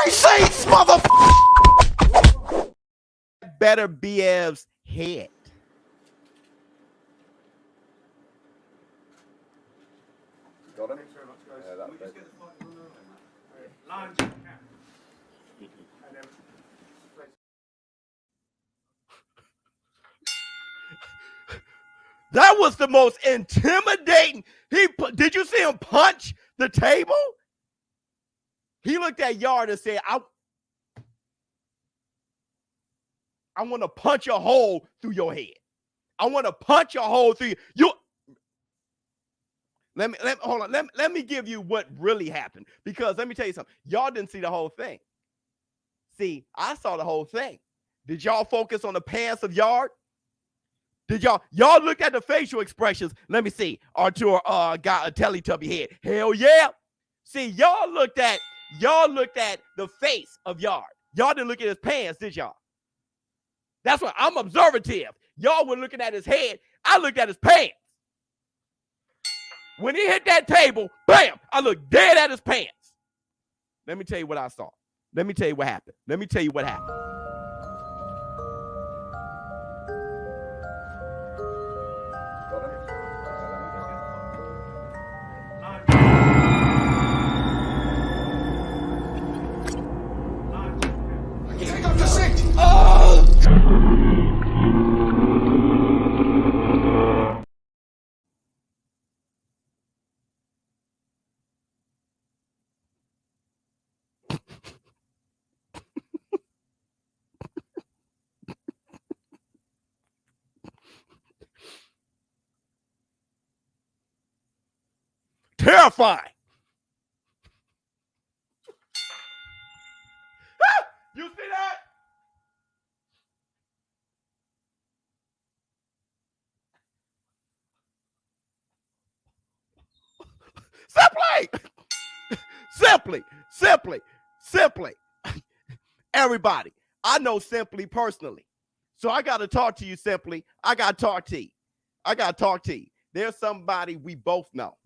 Receipts, motherfucker! Beterbiev's head. That was the most intimidating. Did you see him punch the table? He looked at Yarde and said, I want to punch a hole through your head. I want to punch a hole through you. Let me give you what really happened. Because let me tell you something. Y'all didn't see the whole thing. See, I saw the whole thing. Did y'all focus on the pants of Yarde? Did y'all looked at the facial expressions? Let me see. Artur got a Teletubby head. Hell yeah. See, y'all looked at the face of Yarde. Y'all didn't look at his pants, did y'all? That's what I'm observative. Y'all were looking at his head. I looked at his pants. When he hit that table, bam, I looked dead at his pants. Let me tell you what I saw. Let me tell you what happened. Let me tell you what happened. Take off the seat. Terrifying. You see that? Simply. Everybody, I know Simply personally. So I got to talk to you, Simply. I got to talk to you. There's somebody we both know.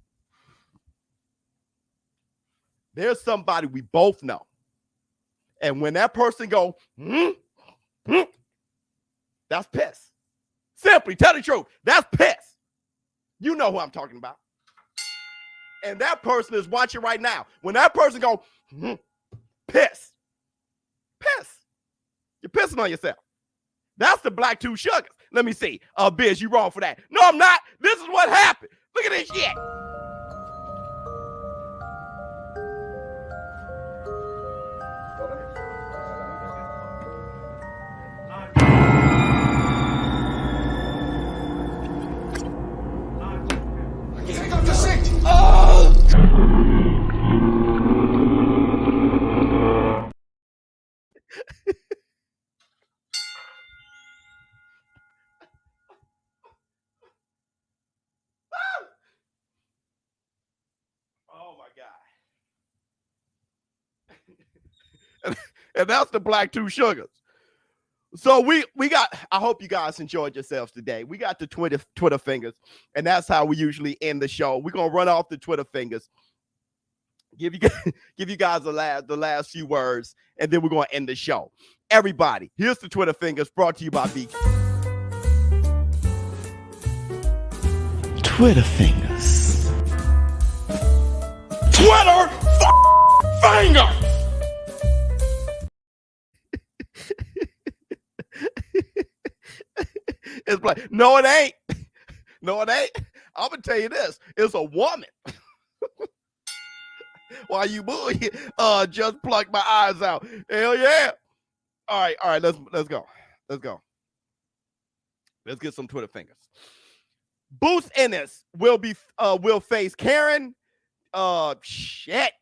And when that person go, that's piss. Simply, tell the truth. That's piss. You know who I'm talking about. And that person is watching right now. When that person go, piss. You're pissing on yourself. That's the black two sugars. Let me see. Biz, you wrong for that. No, I'm not. This is what happened. Look at this shit. Take off the seat. Oh my God. And that's the black two sugars. So we got, I hope you guys enjoyed yourselves today. We got the Twitter fingers, and that's how we usually end the show. We're gonna run off the Twitter fingers, give you guys the last few words, and then we're gonna end the show. Everybody, here's the Twitter fingers brought to you by BK. Twitter fingers. Twitter fingers. It's like, no, it ain't. No, it ain't. I'm gonna tell you this. It's a woman. Why you bully? Just plucked my eyes out. Hell yeah. All right. Let's go. Let's get some Twitter fingers. Boost Ennis will face Karen. Shit.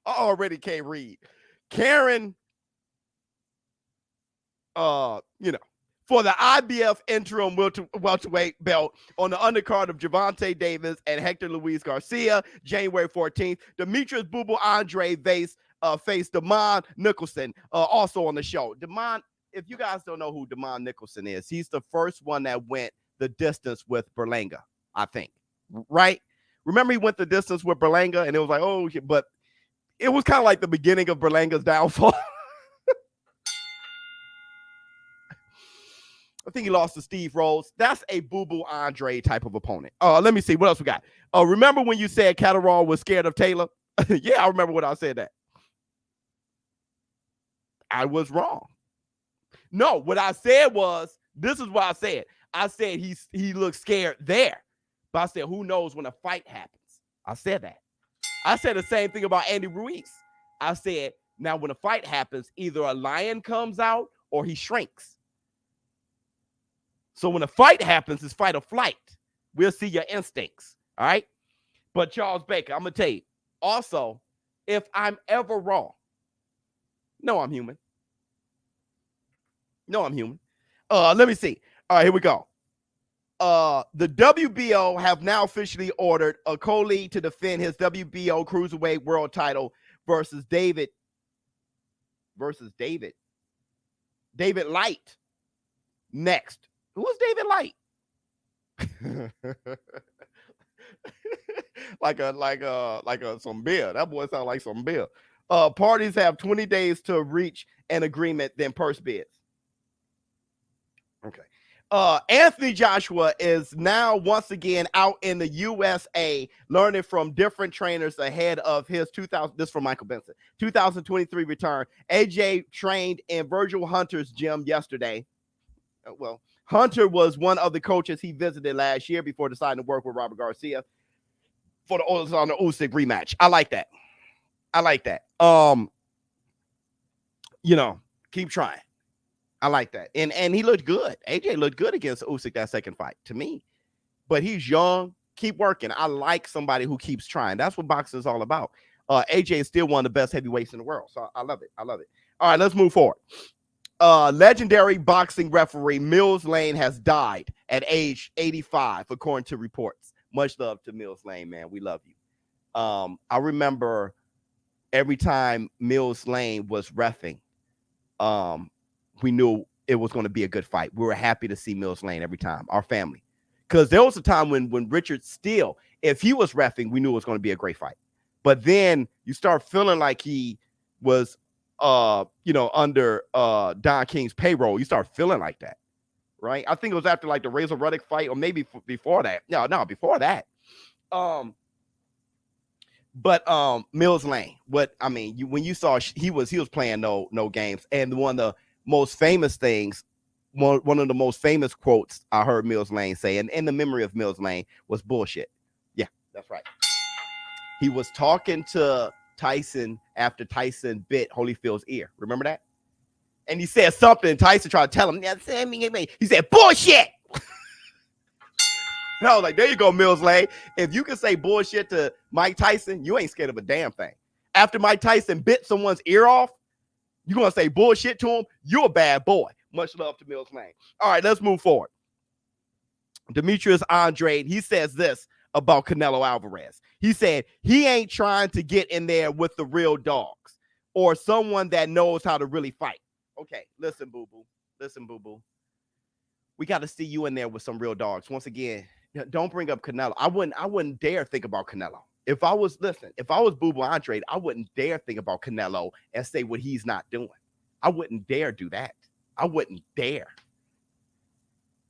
I already can't read. Karen. For the IBF interim welterweight belt on the undercard of Gervonta Davis and Hector Luis Garcia, January 14th. Demetrius Andrade faced Damon Nicholson, also on the show. Damon, if you guys don't know who Damon Nicholson is, he's the first one that went the distance with Berlanga, I think. Right? Remember he went the distance with Berlanga, and it was like, oh, shit, but it was kind of like the beginning of Berlanga's downfall. I think he lost to Steve Rhodes. That's a Boo Andre type of opponent. Let me see. What else we got? Remember when you said Catterall was scared of Taylor? Yeah, I remember when I said that. I was wrong. No, what I said was, this is what I said. I said he looks scared there. But I said, who knows when a fight happens? I said that. I said the same thing about Andy Ruiz. I said, now when a fight happens, either a lion comes out or he shrinks. So when a fight happens, it's fight or flight. We'll see your instincts, all right? But Charles Baker, I'm going to tell you, also, if I'm ever wrong, no, I'm human. Let me see. All right, here we go. The WBO have now officially ordered Okoli to defend his WBO Cruiserweight World title versus David Light next. Who is David Light? like some beer. That boy sounds like some beer. Parties have 20 days to reach an agreement, then purse bids. Okay. Anthony Joshua is now once again out in the USA learning from different trainers ahead of his 2023 return. AJ trained in Virgil Hunter's gym yesterday. Well, Hunter was one of the coaches he visited last year before deciding to work with Robert Garcia for the Usyk rematch. I like that. Keep trying. I like that. And he looked good. AJ looked good against Usyk that second fight to me. But he's young. Keep working. I like somebody who keeps trying. That's what boxing is all about. AJ is still one of the best heavyweights in the world. So I love it. All right, let's move forward. Legendary boxing referee Mills Lane has died at age 85, according to reports. Much love to Mills Lane, man. We love you. I remember every time Mills Lane was reffing, we knew it was going to be a good fight. We were happy to see Mills Lane every time, our family. Because there was a time when Richard Steele, if he was reffing, we knew it was going to be a great fight. But then you start feeling like he was under Don King's payroll. You start feeling like that, right? I think it was after like the Razor Ruddock fight, or maybe before that. No, before that. But Mills Lane, when you saw he was playing no games, and one of the most famous things, one of the most famous quotes I heard Mills Lane say, and in the memory of Mills Lane, was bullshit. Yeah, that's right. He was talking to Tyson after Tyson bit Holyfield's ear. Remember that? And he said something. Tyson tried to tell him. He said, bullshit. And I was like, there you go, Mills Lane. If you can say bullshit to Mike Tyson, you ain't scared of a damn thing. After Mike Tyson bit someone's ear off, you're going to say bullshit to him? You're a bad boy. Much love to Mills Lane. All right, let's move forward. Demetrius Andrade, he says this about Canelo Alvarez. He said he ain't trying to get in there with the real dogs or someone that knows how to really fight. Okay, listen, boo-boo. Listen, boo-boo. We got to see you in there with some real dogs. Once again, don't bring up Canelo. I wouldn't dare think about Canelo. If I was Boo-Boo Andrade, I wouldn't dare think about Canelo and say what he's not doing. I wouldn't dare do that. I wouldn't dare.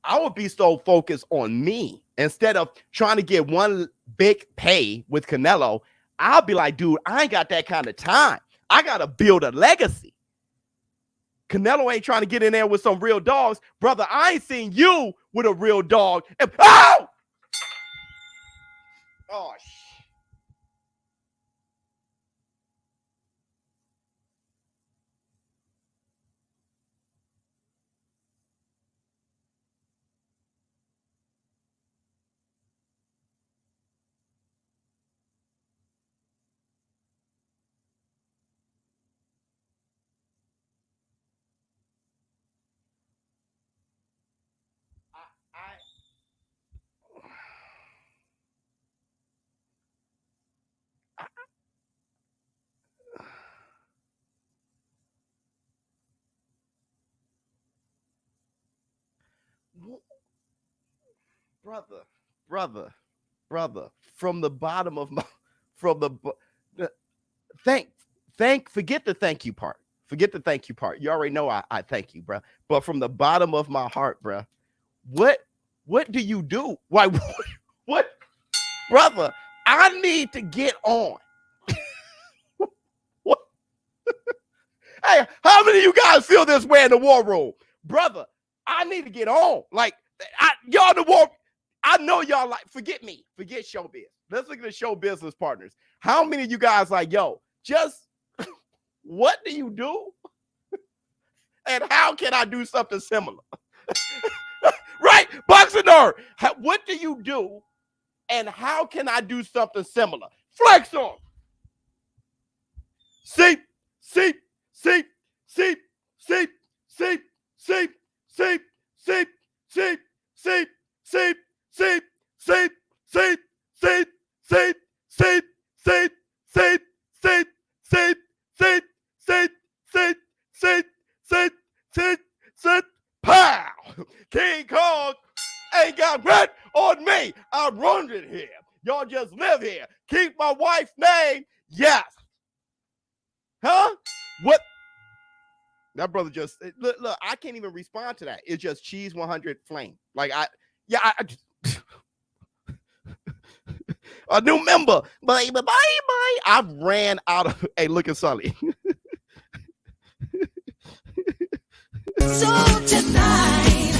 I would be so focused on me instead of trying to get one big pay with Canelo. I'll be like, dude, I ain't got that kind of time. I got to build a legacy. Canelo ain't trying to get in there with some real dogs. Brother, I ain't seen you with a real dog. Oh, shit. Brother, from the bottom of my, forget the thank you part. Forget the thank you part. You already know I thank you, bro. But from the bottom of my heart, bro, what do you do? Why, what, brother? I need to get on. What? Hey, how many of you guys feel this way in the war room, brother? I need to get on. Like, y'all the war. I know y'all like, forget me, forget ShowBizz. Let's look at the show business partners. How many of you guys like, yo, just what do you do? And how can I do something similar? Right? Boxing nerd. What do you do? And how can I do something similar? Flex on. Seep. Pow! King Kong ain't got red on me. I run it here. Y'all just live here. Keep my wife's name. Yes. Huh? What? That brother just look. I can't even respond to that. It's just cheese 100 flame. Like I a new member. Bye. I ran out of. Hey, look at Sully. So tonight,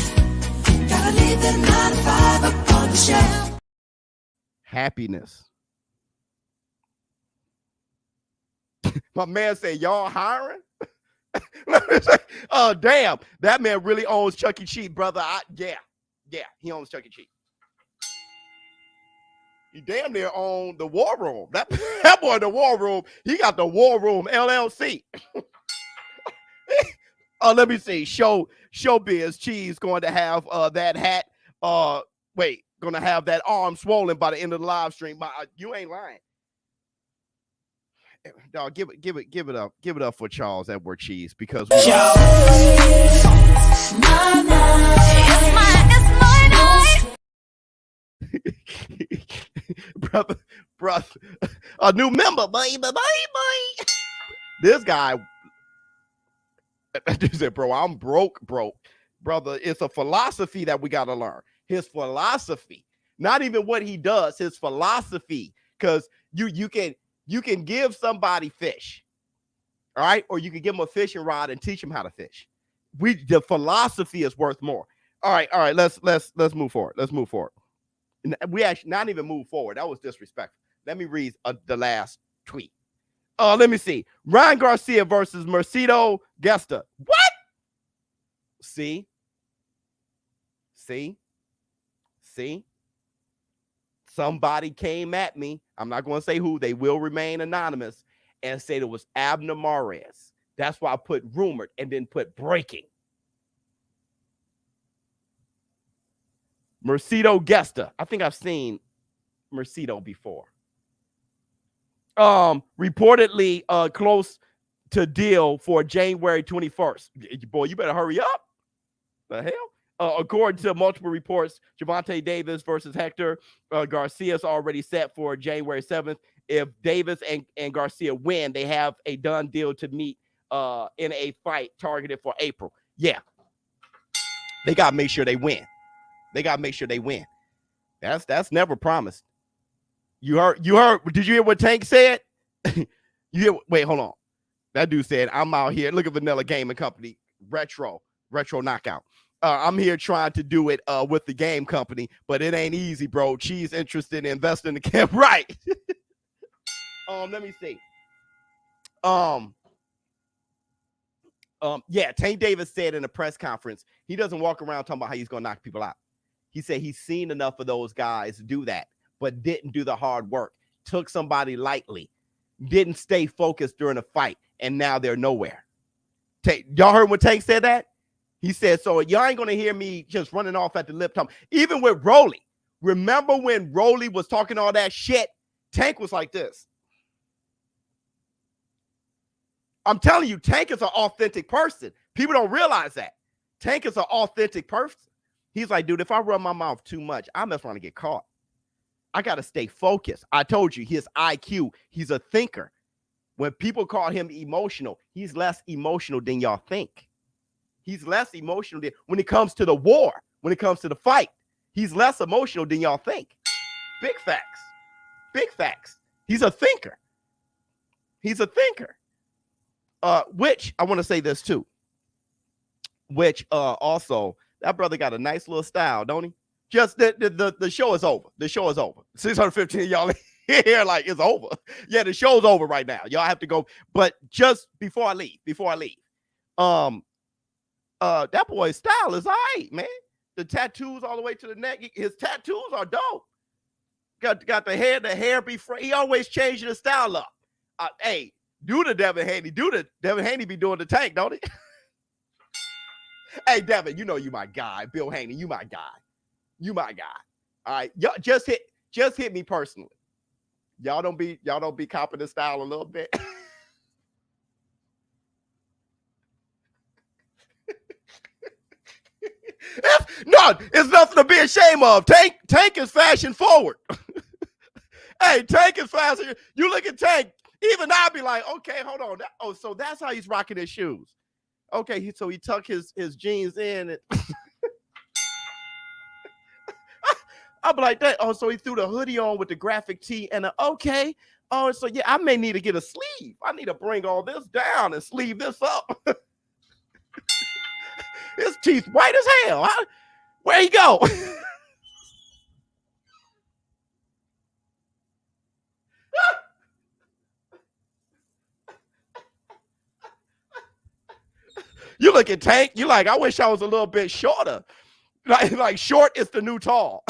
gotta leave the 9 to 5 up on the shelf. Happiness. My man said, y'all hiring? Oh, damn. That man really owns Chuck E. Cheese, brother. Yeah, he owns Chuck E. Cheese. He damn near owned the War Room. That boy in the War Room, he got the War Room LLC. Let me see. ShowBizz Cheese going to have that hat. Gonna have that arm swollen by the end of the live stream. You ain't lying. Dog, give it up. Give it up for Charles Edward Cheese because it's my night. brother, a new member, baby. This guy, he said, bro, I'm broke. Brother, it's a philosophy that we got to learn. His philosophy, not even what he does, his philosophy, because you can give somebody fish, all right? Or you can give them a fishing rod and teach them how to fish. The philosophy is worth more. All right. Let's move forward. We actually not even move forward. That was disrespectful. Let me read the last tweet. Let me see. Ryan Garcia versus Mercedo Gesta. What? See? Somebody came at me. I'm not going to say who. They will remain anonymous and said it was Abner Mares. That's why I put rumored and then put breaking. Mercedo Gesta. I think I've seen Mercedo before. Reportedly close to deal for January 21st. Boy, you better hurry up. The hell? According to multiple reports, Gervonta Davis versus Hector Garcia is already set for January 7th. If Davis and Garcia win, they have a done deal to meet in a fight targeted for April. Yeah. They got to make sure they win. They got to make sure they win. That's never promised. You heard, did you hear what Tank said? Wait, hold on. That dude said, I'm out here. Look at Vanilla Gaming Company. Retro knockout. I'm here trying to do it with the game company, but it ain't easy, bro. She's interested in investing in the camp. Right. Let me see. Yeah, Tank Davis said in a press conference, he doesn't walk around talking about how he's gonna knock people out. He said he's seen enough of those guys do that, but didn't do the hard work. Took somebody lightly, didn't stay focused during a fight, and now they're nowhere. Y'all heard when Tank said that? He said, so y'all ain't gonna hear me just running off at the lip tongue. Even with Rolly, remember when Rolly was talking all that shit? Tank was like this. I'm telling you, Tank is an authentic person. People don't realize that. Tank is an authentic person. He's like, dude, if I run my mouth too much, I'm just going to get caught. I got to stay focused. I told you, his IQ, he's a thinker. When people call him emotional, he's less emotional than y'all think. He's less emotional than when it comes to the war, when it comes to the fight. He's less emotional than y'all think. Big facts. Big facts. He's a thinker. He's a thinker. Which I want to say this too. Which also, that brother got a nice little style, don't he? Just the show is over. The show is over. 615 of y'all here like it's over. Yeah, the show's over right now. Y'all have to go. But just before I leave, that boy's style is all right, man. The tattoos all the way to the neck. His tattoos are dope. Got the hair be free. He always changing the style up. Hey, do the Devin Haney. Devin Haney be doing the Tank, don't he? Hey, Devin, you know you my guy. Bill Haney, you my guy. You my guy. All right. Y'all just hit me personally. Y'all don't be copying the style a little bit. It's nothing to be ashamed of. Tank is fashion forward. Hey, Tank is fashion. You look at Tank, even I'd be like, okay, hold on. So that's how he's rocking his shoes. Okay, so he tucked his jeans in. And I'll be like that. Oh, so he threw the hoodie on with the graphic tee and okay. Oh, so yeah, I may need to get a sleeve. I need to bring all this down and sleeve this up. His teeth white as hell. Where he go? You look at Tank, you like, I wish I was a little bit shorter. Like short is the new tall.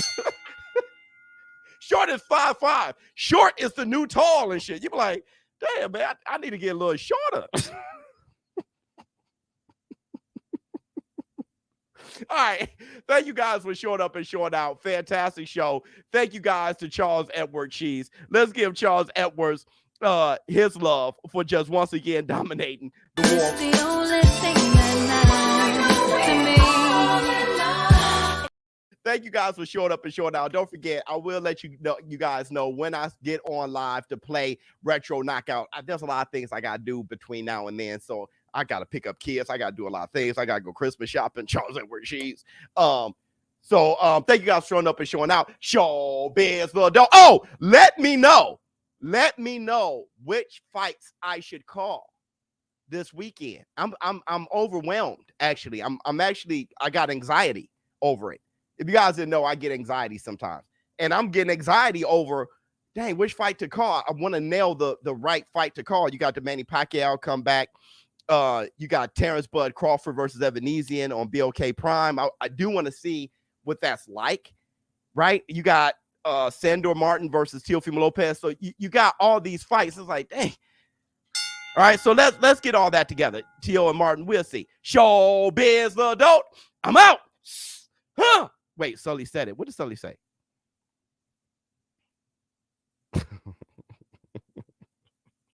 Short is 5'5". Short is the new tall and shit. You be like, damn, man, I need to get a little shorter. All right. Thank you guys for showing up and showing out. Fantastic show. Thank you guys to Charles Edward Cheese. Let's give Charles Edwards his love for just once again dominating the war. It's the only thing that matters to me. Thank you guys for showing up and showing out. Don't forget, I will let you guys know when I get on live to play Retro Knockout. There's a lot of things I got to do between now and then. So I got to pick up kids. I got to do a lot of things. I got to go Christmas shopping. Charles Edward Cheese. So thank you guys for showing up and showing out. ShowBizz The Advice. Oh, let me know. Let me know which fights I should call this weekend. I'm overwhelmed. Actually, I got anxiety over it. If you guys didn't know, I get anxiety sometimes, and I'm getting anxiety over, dang, which fight to call. I want to nail the right fight to call. You got the Manny Pacquiao come back. You got Terrence Bud Crawford versus Evanesian on BOK Prime. I do want to see what that's like, right? You got Sandor Martin versus Teofimo Lopez. So you got all these fights. It's like, dang. All right, so let's get all that together. Teo and Martin, we'll see. ShowBizz The Adult. I'm out. Huh? Wait, Sully said it. What did Sully say?